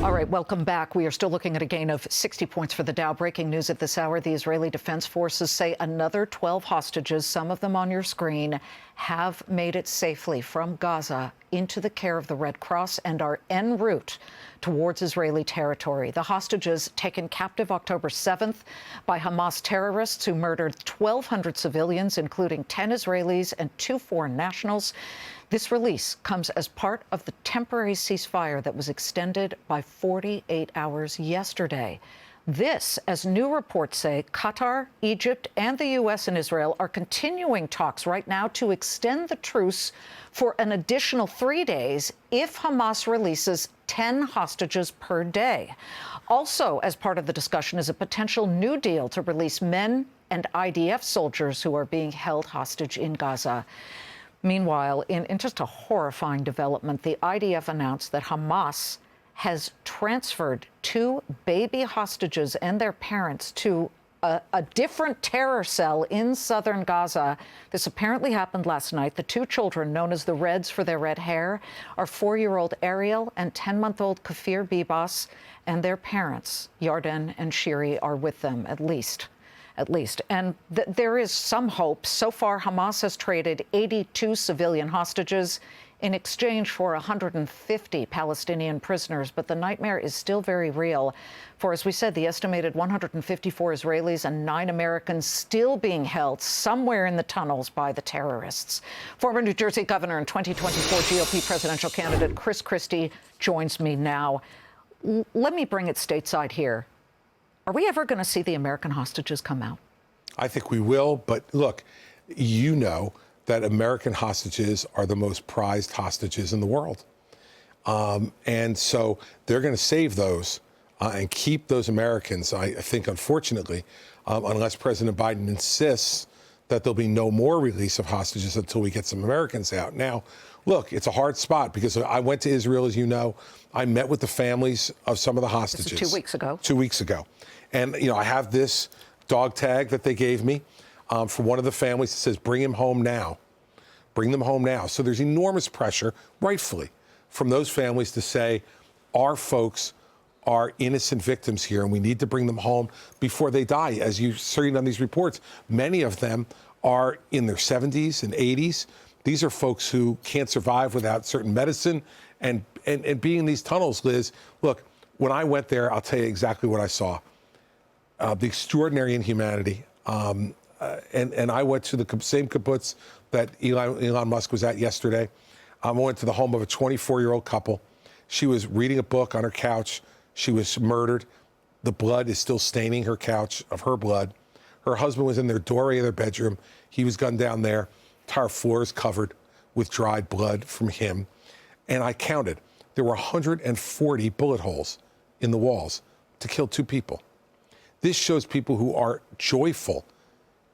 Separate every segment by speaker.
Speaker 1: All right, welcome back. We are still looking at a gain of 60 points for the Dow. Breaking news at this hour, the Israeli Defense Forces say another 12 hostages, some of them on your screen, have made it safely from Gaza into the care of the Red Cross and are en route towards Israeli territory. The hostages taken captive October 7th by Hamas terrorists who murdered 1,200 civilians, including 10 Israelis and 2 foreign nationals. This release comes as part of the temporary ceasefire that was extended by 48 hours yesterday. This, as new reports say, Qatar, Egypt, and the U.S. and Israel are continuing talks right now to extend the truce for an additional 3 days if Hamas releases 10 hostages per day. Also, as part of the discussion, is a potential new deal to release men and IDF soldiers who are being held hostage in Gaza. Meanwhile, in just a horrifying development, the IDF announced that Hamas has transferred 2 baby hostages and their parents to a different terror cell in southern Gaza. This apparently happened last night. The 2 children, known as the Reds for their red hair, are 4-year-old Ariel and 10-month-old Kafir Bibas, and their parents, Yarden and Shiri, are with them, at least. And there is some hope. So far, Hamas has traded 82 civilian hostages in exchange for 150 Palestinian prisoners. But the nightmare is still very real. For, as we said, the estimated 154 Israelis and 9 Americans still being held somewhere in the tunnels by the terrorists. Former New Jersey governor and 2024 GOP presidential candidate Chris Christie joins me now. Let me bring it stateside here. Are we ever going to see the American hostages come out?
Speaker 2: I think we will. But look, you know that American hostages are the most prized hostages in the world. And so they're going to save those and keep those Americans, I think, unfortunately, unless President Biden insists that there'll be no more release of hostages until we get some Americans out. Now, look, it's a hard spot because I went to Israel, as you know. I met with the families of some of the hostages.
Speaker 1: This is 2 weeks ago.
Speaker 2: 2 weeks ago. And, you know, I have this dog tag that they gave me from one of the families that says, bring him home now. Bring them home now. So there's enormous pressure, rightfully, from those families to say, our folks are innocent victims here, and we need to bring them home before they die. As you've seen on these reports, many of them are in their 70s and 80s. These are folks who can't survive without certain medicine and being in these tunnels, Liz. Look, when I went there, I'll tell you exactly what I saw. The extraordinary inhumanity. And I went to the same kibbutz that Elon Musk was at yesterday. I went to the home of a 24-year-old couple. She was reading a book on her couch. She was murdered. The blood is still staining her couch of her blood. Her husband was in their doorway of their bedroom. He was gunned down there. Entire floor is covered with dried blood from him. And I counted. There were 140 bullet holes in the walls to kill 2 people. This shows people who are joyful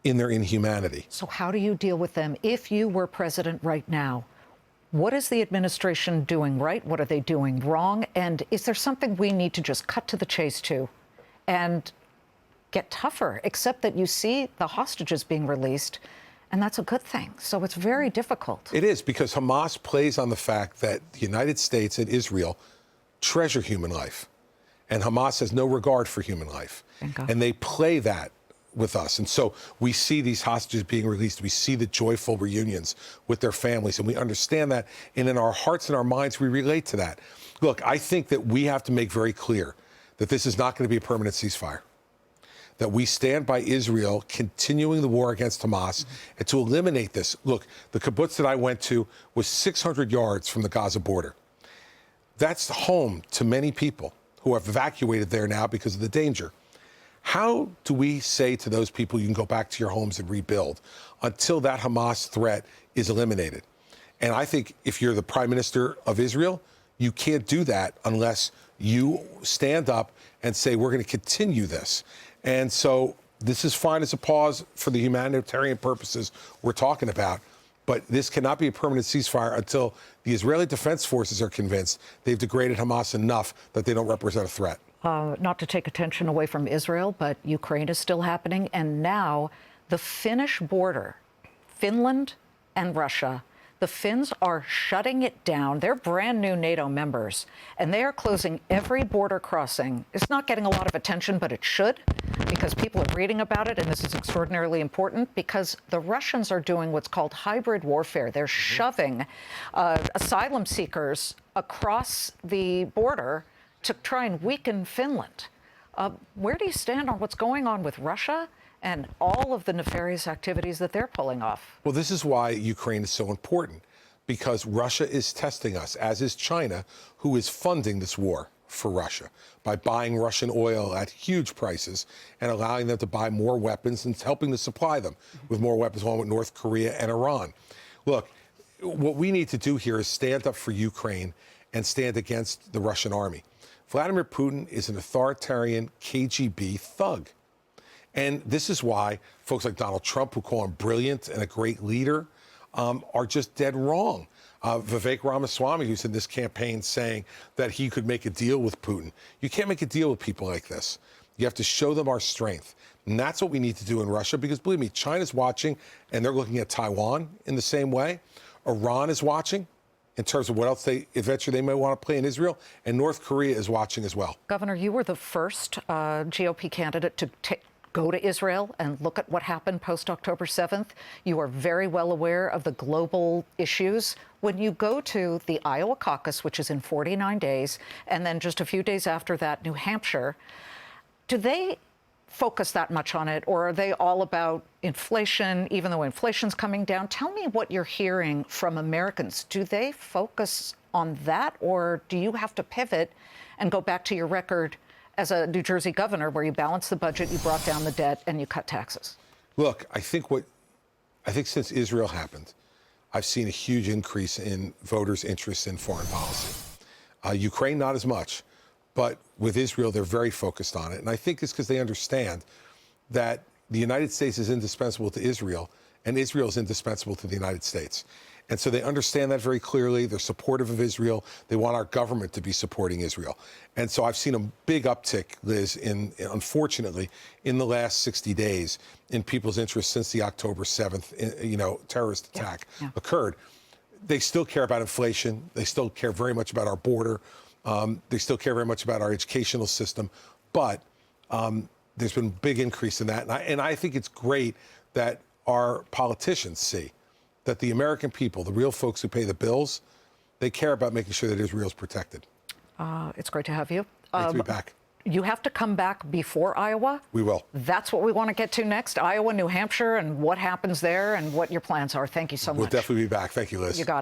Speaker 2: in their inhumanity.
Speaker 1: So how do you deal with them? If you were president right now, what is the administration doing right? What are they doing wrong? And is there something we need to just cut to the chase to and get tougher, except that you see the hostages being released, and that's a good thing. So it's very difficult.
Speaker 2: It is, because Hamas plays on the fact that the United States and Israel treasure human life, and Hamas has no regard for human life. And they play that with us. And so we see these hostages being released. We see the joyful reunions with their families, and we understand that. And in our hearts and our minds, we relate to that. Look, I think that we have to make very clear that this is not going to be a permanent ceasefire, that we stand by Israel continuing the war against Hamas and to eliminate this. Look, the kibbutz that I went to was 600 yards from the Gaza border. That's home to many people who have evacuated there now because of the danger. How do we say to those people, you can go back to your homes and rebuild until that Hamas threat is eliminated? And I think if you're the prime minister of Israel, you can't do that unless you stand up and say, we're going to continue this. And so this is fine as a pause for the humanitarian purposes we're talking about. But this cannot be a permanent ceasefire until the Israeli Defense Forces are convinced they've degraded Hamas enough that they don't represent a threat.
Speaker 1: Not to take attention away from Israel, but Ukraine is still happening. And now the Finnish border, Finland and Russia, The Finns are shutting it down. They're brand new NATO members, and they are closing every border crossing. It's not getting a lot of attention, but it should, because people are reading about it, and this is extraordinarily important because the Russians are doing what's called hybrid warfare. They're shoving asylum seekers across the border to try and weaken Finland. Where do you stand on what's going on with Russia and all of the nefarious activities that they're pulling off?
Speaker 2: Well, this is why Ukraine is so important, because Russia is testing us, as is China, who is funding this war for Russia by buying Russian oil at huge prices and allowing them to buy more weapons and helping to supply them with more weapons, along with North Korea and Iran. Look, what we need to do here is stand up for Ukraine and stand against the Russian army. Vladimir Putin is an authoritarian KGB thug. And this is why folks like Donald Trump, who call him brilliant and a great leader, are just dead wrong. Vivek Ramaswamy, who's in this campaign saying that he could make a deal with Putin. You can't make a deal with people like this. You have to show them our strength. And that's what we need to do in Russia, because believe me, China's watching, and they're looking at Taiwan in the same way. Iran is watching in terms of what else eventually they may want to play in Israel, and North Korea is watching as well.
Speaker 1: Governor, you were the first GOP candidate to go to Israel and look at what happened post-October 7th. You are very well aware of the global issues. When you go to the Iowa caucus, which is in 49 days, and then just a few days after that, New Hampshire, do they focus that much on it, or are they all about inflation, even though inflation's coming down? Tell me what you're hearing from Americans. Do they focus on that, or do you have to pivot and go back to your record as a New Jersey governor, where you balanced the budget, you brought down the debt, and you cut taxes?
Speaker 2: Look, I think since Israel happened, I've seen a huge increase in voters' interest in foreign policy. Ukraine, not as much, but with Israel, they're very focused on it. And I think it's because they understand that the United States is indispensable to Israel, and Israel is indispensable to the United States. And so they understand that very clearly. They're supportive of Israel. They want our government to be supporting Israel. And so I've seen a big uptick, Liz, unfortunately, in the last 60 days in people's interest since the October 7th, terrorist attack occurred. They still care about inflation. They still care very much about our border. They still care very much about our educational system. But there's been a big increase in that. And I think it's great that our politicians see that the American people, the real folks who pay the bills, they care about making sure that Israel's protected.
Speaker 1: It's great to have you.
Speaker 2: Great to be back.
Speaker 1: You have to come back before Iowa.
Speaker 2: We will.
Speaker 1: That's what we want to get to next. Iowa, New Hampshire, and what happens there and what your plans are. Thank you so much.
Speaker 2: We'll definitely be back. Thank you, Liz.
Speaker 1: You got it.